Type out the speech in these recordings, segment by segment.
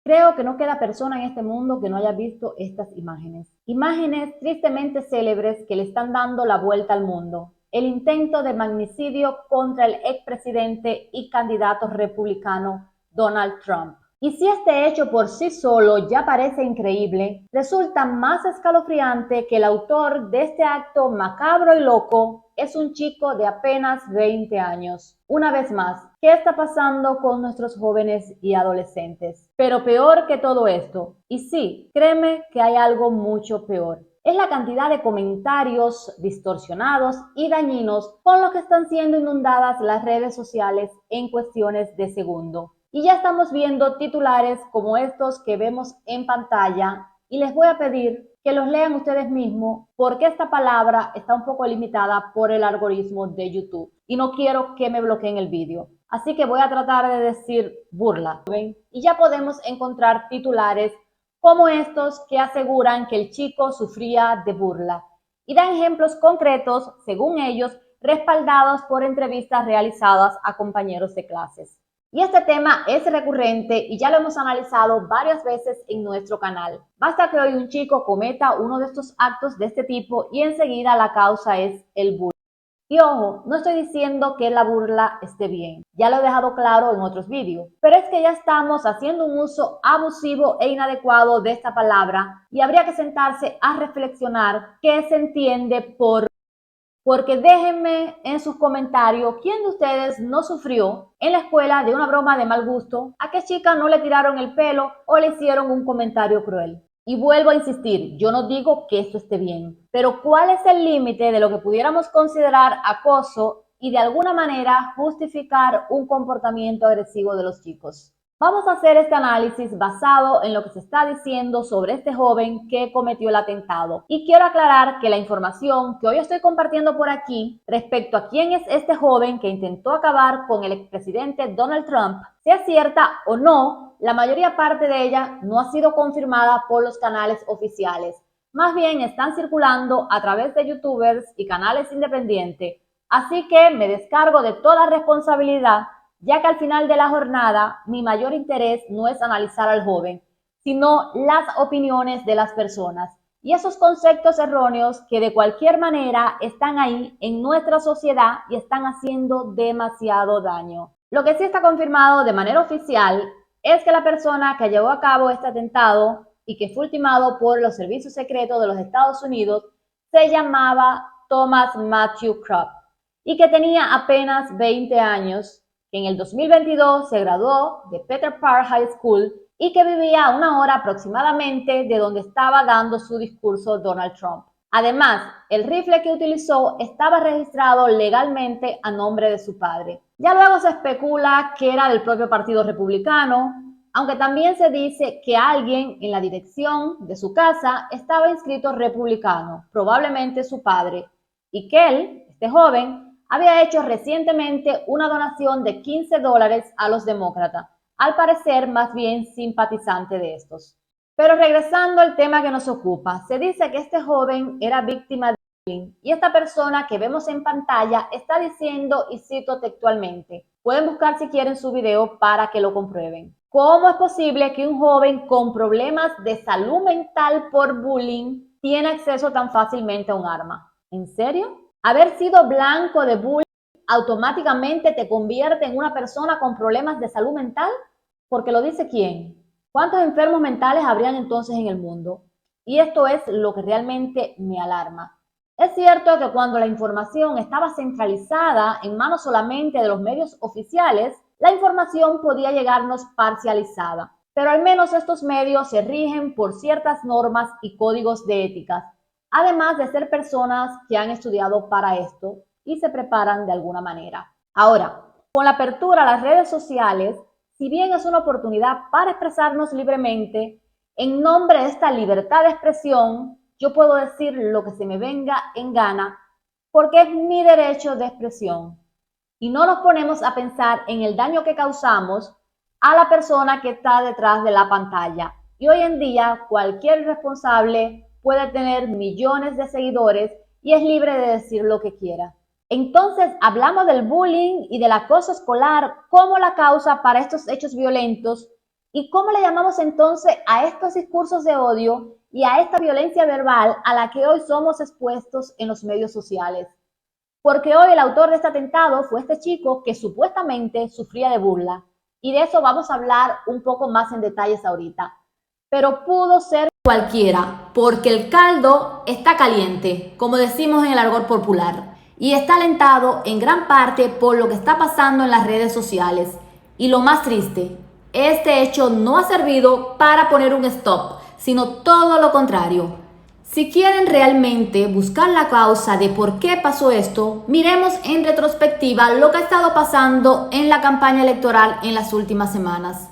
Creo que no queda persona en este mundo que no haya visto estas imágenes. Imágenes tristemente célebres que le están dando la vuelta al mundo. El intento de magnicidio contra el expresidente y candidato republicano Donald Trump. Y si este hecho por sí solo ya parece increíble, resulta más escalofriante que el autor de este acto macabro y loco es un chico de apenas 20 años. Una vez más, ¿qué está pasando con nuestros jóvenes y adolescentes? Pero peor que todo esto, y sí, créeme que hay algo mucho peor, es la cantidad de comentarios distorsionados y dañinos con los que están siendo inundadas las redes sociales en cuestiones de segundo. Y ya estamos viendo titulares como estos que vemos en pantalla y les voy a pedir que los lean ustedes mismos porque esta palabra está un poco limitada por el algoritmo de YouTube y no quiero que me bloqueen el vídeo. Así que voy a tratar de decir burla. ¿Ven? Y ya podemos encontrar titulares como estos que aseguran que el chico sufría de burla y dan ejemplos concretos, según ellos, respaldados por entrevistas realizadas a compañeros de clases. Y este tema es recurrente y ya lo hemos analizado varias veces en nuestro canal. Basta que hoy un chico cometa uno de estos actos de este tipo y enseguida la causa es el bullying. Y ojo, no estoy diciendo que la burla esté bien, ya lo he dejado claro en otros vídeos, pero es que ya estamos haciendo un uso abusivo e inadecuado de esta palabra y habría que sentarse a reflexionar qué se entiende porque déjenme en sus comentarios quién de ustedes no sufrió en la escuela de una broma de mal gusto, a qué chica no le tiraron el pelo o le hicieron un comentario cruel. Y vuelvo a insistir, yo no digo que esto esté bien, pero ¿cuál es el límite de lo que pudiéramos considerar acoso y de alguna manera justificar un comportamiento agresivo de los chicos? Vamos a hacer este análisis basado en lo que se está diciendo sobre este joven que cometió el atentado. Y quiero aclarar que la información que hoy estoy compartiendo por aquí respecto a quién es este joven que intentó acabar con el expresidente Donald Trump, sea cierta o no, la mayoría parte de ella no ha sido confirmada por los canales oficiales. Más bien están circulando a través de youtubers y canales independientes. Así que me descargo de toda responsabilidad, ya que al final de la jornada mi mayor interés no es analizar al joven, sino las opiniones de las personas y esos conceptos erróneos que de cualquier manera están ahí en nuestra sociedad y están haciendo demasiado daño. Lo que sí está confirmado de manera oficial es que la persona que llevó a cabo este atentado y que fue ultimado por los servicios secretos de los Estados Unidos se llamaba Thomas Matthew Krupp y que tenía apenas 20 años, que en el 2022 se graduó de Peter Park High School y que vivía a una hora aproximadamente de donde estaba dando su discurso Donald Trump. Además, el rifle que utilizó estaba registrado legalmente a nombre de su padre. Ya luego se especula que era del propio Partido Republicano, aunque también se dice que alguien en la dirección de su casa estaba inscrito republicano, probablemente su padre, y que él, este joven, había hecho recientemente una donación de $15 a los demócratas, al parecer más bien simpatizante de estos. Pero regresando al tema que nos ocupa, se dice que este joven era víctima de bullying y esta persona que vemos en pantalla está diciendo, y cito textualmente, pueden buscar si quieren su video para que lo comprueben. ¿Cómo es posible que un joven con problemas de salud mental por bullying tiene acceso tan fácilmente a un arma? ¿En serio? Haber sido blanco de bullying automáticamente te convierte en una persona con problemas de salud mental, porque lo dice quién. ¿Cuántos enfermos mentales habrían entonces en el mundo? Y esto es lo que realmente me alarma. Es cierto que cuando la información estaba centralizada en manos solamente de los medios oficiales, la información podía llegarnos parcializada, pero al menos estos medios se rigen por ciertas normas y códigos de ética, además de ser personas que han estudiado para esto y se preparan de alguna manera. Ahora, con la apertura a las redes sociales, si bien es una oportunidad para expresarnos libremente, en nombre de esta libertad de expresión, yo puedo decir lo que se me venga en gana porque es mi derecho de expresión. Y no nos ponemos a pensar en el daño que causamos a la persona que está detrás de la pantalla. Y hoy en día cualquier responsable puede tener millones de seguidores y es libre de decir lo que quiera. Entonces hablamos del bullying y del acoso escolar como la causa para estos hechos violentos ¿Y cómo le llamamos entonces a estos discursos de odio y a esta violencia verbal a la que hoy somos expuestos en los medios sociales? Porque hoy el autor de este atentado fue este chico que supuestamente sufría de burla. Y de eso vamos a hablar un poco más en detalles ahorita. Pero pudo ser cualquiera, porque el caldo está caliente, como decimos en el argot popular, y está alentado en gran parte por lo que está pasando en las redes sociales. Y lo más triste, este hecho no ha servido para poner un stop, sino todo lo contrario. Si quieren realmente buscar la causa de por qué pasó esto, miremos en retrospectiva lo que ha estado pasando en la campaña electoral en las últimas semanas.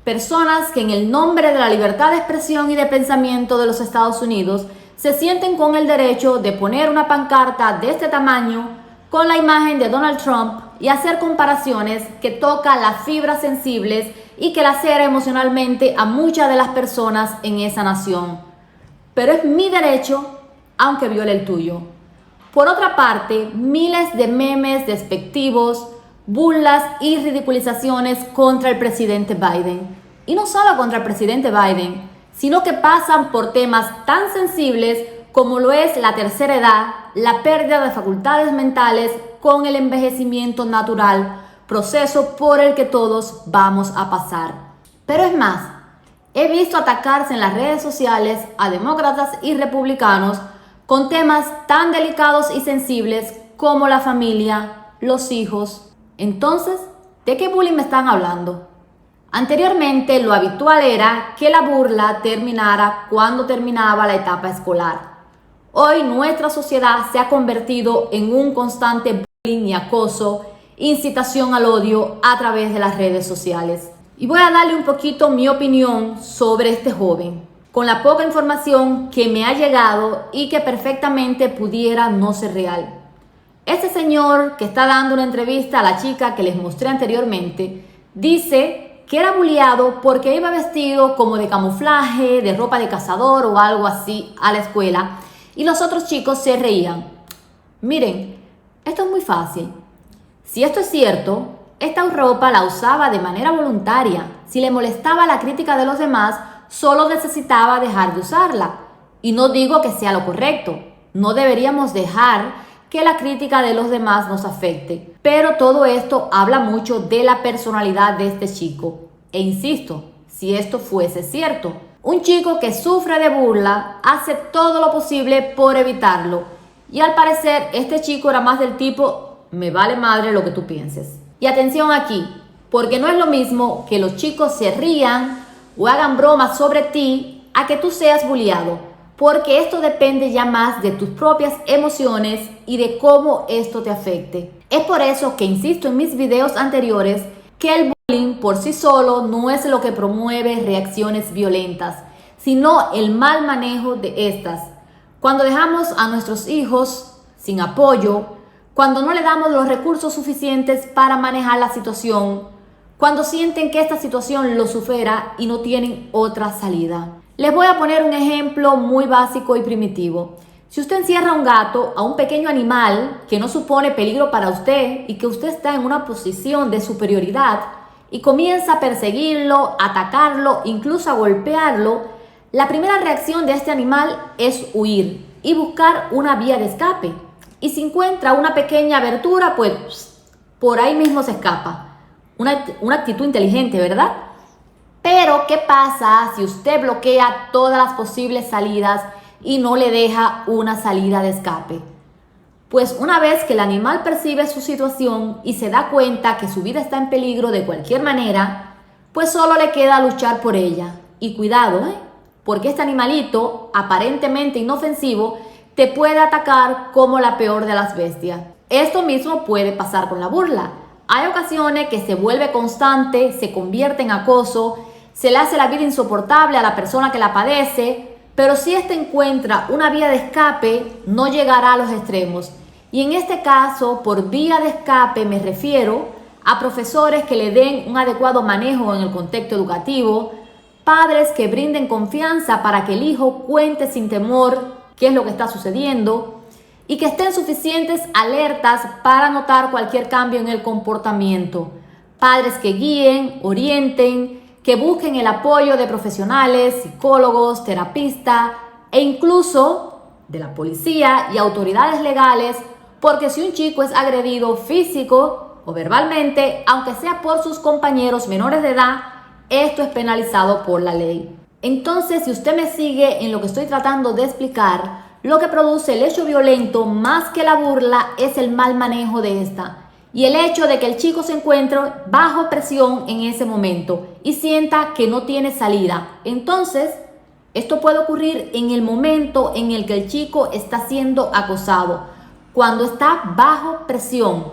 Personas que en el nombre de la libertad de expresión y de pensamiento de los Estados Unidos se sienten con el derecho de poner una pancarta de este tamaño con la imagen de Donald Trump y hacer comparaciones que tocan las fibras sensibles y que lacera emocionalmente a muchas de las personas en esa nación. Pero es mi derecho, aunque viole el tuyo. Por otra parte, miles de memes despectivos, burlas y ridiculizaciones contra el presidente Biden. Y no solo contra el presidente Biden, sino que pasan por temas tan sensibles como lo es la tercera edad, la pérdida de facultades mentales con el envejecimiento natural, proceso por el que todos vamos a pasar. Pero es más, he visto atacarse en las redes sociales a demócratas y republicanos con temas tan delicados y sensibles como la familia, los hijos. Entonces, ¿de qué bullying me están hablando? Anteriormente, lo habitual era que la burla terminara cuando terminaba la etapa escolar. Hoy nuestra sociedad se ha convertido en un constante bullying y acoso, incitación al odio a través de las redes sociales. Y voy a darle un poquito mi opinión sobre este joven, con la poca información que me ha llegado y que perfectamente pudiera no ser real. Este señor que está dando una entrevista a la chica que les mostré anteriormente, dice que era bulleado porque iba vestido como de camuflaje, de ropa de cazador o algo así a la escuela y los otros chicos se reían. Miren, esto es muy fácil. Si esto es cierto, esta ropa la usaba de manera voluntaria. Si le molestaba la crítica de los demás, solo necesitaba dejar de usarla. Y no digo que sea lo correcto. No deberíamos dejar que la crítica de los demás nos afecte. Pero todo esto habla mucho de la personalidad de este chico. E insisto, si esto fuese cierto, un chico que sufre de burla hace todo lo posible por evitarlo. Y al parecer este chico era más del tipo, me vale madre lo que tú pienses. Y atención aquí, porque no es lo mismo que los chicos se rían o hagan bromas sobre ti a que tú seas bulliado, porque esto depende ya más de tus propias emociones y de cómo esto te afecte. Es por eso que insisto en mis videos anteriores que el bullying por sí solo no es lo que promueve reacciones violentas, sino el mal manejo de estas. Cuando dejamos a nuestros hijos sin apoyo, cuando no le damos los recursos suficientes para manejar la situación, cuando sienten que esta situación los supera y no tienen otra salida. Les voy a poner un ejemplo muy básico y primitivo. Si usted encierra a un gato, a un pequeño animal que no supone peligro para usted y que usted está en una posición de superioridad y comienza a perseguirlo, a atacarlo, incluso a golpearlo, la primera reacción de este animal es huir y buscar una vía de escape. Y si encuentra una pequeña abertura, pues por ahí mismo se escapa. Una actitud inteligente, ¿verdad? Pero, ¿qué pasa si usted bloquea todas las posibles salidas y no le deja una salida de escape? Pues una vez que el animal percibe su situación y se da cuenta que su vida está en peligro de cualquier manera, pues solo le queda luchar por ella. Y cuidado, porque este animalito, aparentemente inofensivo, te puede atacar como la peor de las bestias. Esto mismo puede pasar con la burla. Hay ocasiones que se vuelve constante, se convierte en acoso, se le hace la vida insoportable a la persona que la padece, pero si éste encuentra una vía de escape, no llegará a los extremos. Y en este caso, por vía de escape me refiero a profesores que le den un adecuado manejo en el contexto educativo, padres que brinden confianza para que el hijo cuente sin temor qué es lo que está sucediendo y que estén suficientes alertas para notar cualquier cambio en el comportamiento. Padres que guíen, orienten, que busquen el apoyo de profesionales, psicólogos, terapistas e incluso de la policía y autoridades legales, porque si un chico es agredido físico o verbalmente, aunque sea por sus compañeros menores de edad, esto es penalizado por la ley. Entonces, si usted me sigue en lo que estoy tratando de explicar, lo que produce el hecho violento más que la burla es el mal manejo de esta y el hecho de que el chico se encuentre bajo presión en ese momento y sienta que no tiene salida. Entonces, esto puede ocurrir en el momento en el que el chico está siendo acosado, cuando está bajo presión.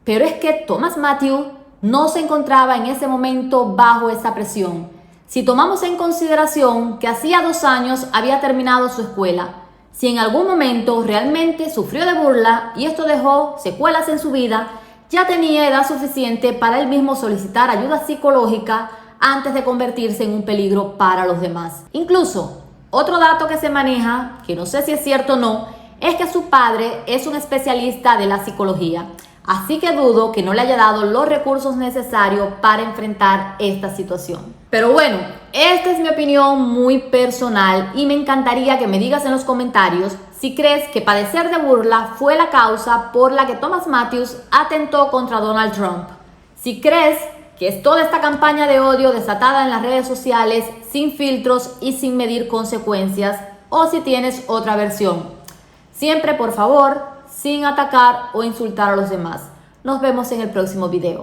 Pero es que Thomas Matthews no se encontraba en ese momento bajo esa presión. Si tomamos en consideración que hacía 2 años había terminado su escuela, si en algún momento realmente sufrió de burla y esto dejó secuelas en su vida, ya tenía edad suficiente para él mismo solicitar ayuda psicológica antes de convertirse en un peligro para los demás. Incluso, otro dato que se maneja, que no sé si es cierto o no, es que su padre es un especialista de la psicología. Así que dudo que no le haya dado los recursos necesarios para enfrentar esta situación. Pero bueno, esta es mi opinión muy personal y me encantaría que me digas en los comentarios si crees que padecer de burla fue la causa por la que Thomas Matthews atentó contra Donald Trump. Si crees que es toda esta campaña de odio desatada en las redes sociales sin filtros y sin medir consecuencias, o si tienes otra versión. Siempre, por favor, sin atacar o insultar a los demás. Nos vemos en el próximo video.